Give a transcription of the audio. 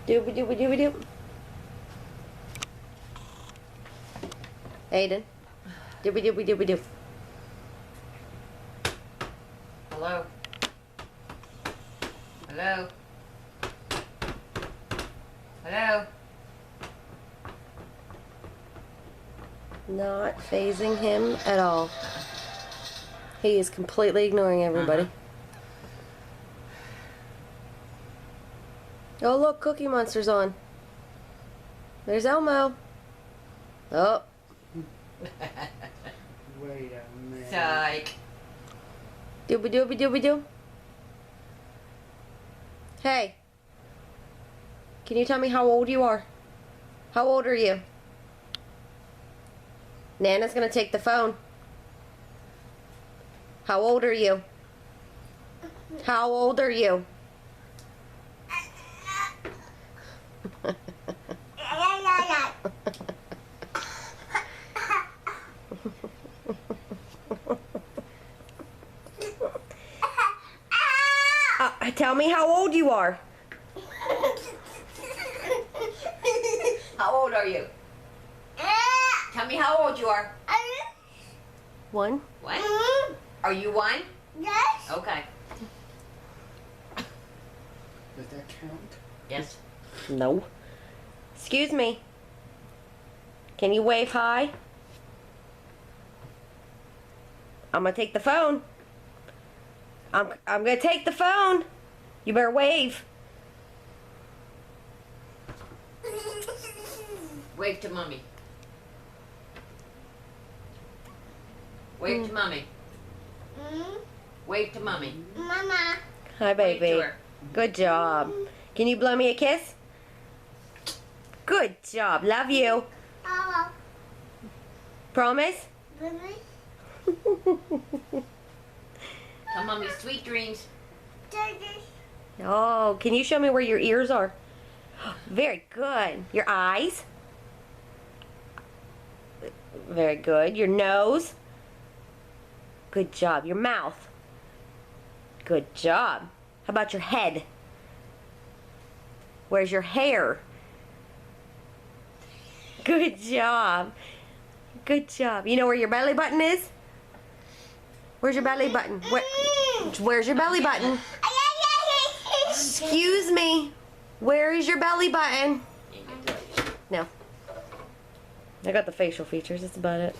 Dooby dooby dooby doop. Aiden. Dooby dooby dooby doop. Hello? Hello? Hello? Not phasing him at all. He is completely ignoring everybody. Oh look, Cookie Monster's on. There's Elmo. Oh. Wait a minute. Psych. Dooby dooby dooby doo. Hey. Can you tell me how old you are? How old are you? Nana's gonna take the phone. How old are you? How old are you? Tell me how old you are. How old are you? Tell me how old you are. 1. What? Are you 1? Yes. Okay. Does that count? Yes. No. Excuse me. Can you wave hi? I'm gonna take the phone. I'm gonna take the phone. You better wave. Wave to mommy. Wave to mommy. Wave to mommy. Mama. Hi, Wave baby. to her. Good job. Can you blow me a kiss? Good job. Love you. Papa. Promise? Baby. Tell mommy sweet dreams. Daddy. Oh, can you show me where your ears are? Very good. Your eyes? Very good. Your nose? Good job. Your mouth? Good job. How about your head? Where's your hair? Good job. Good job. You know where your belly button is? Where's your belly button? Where's your belly button? Excuse me. Where is your belly button? No. I got the facial features. That's about it.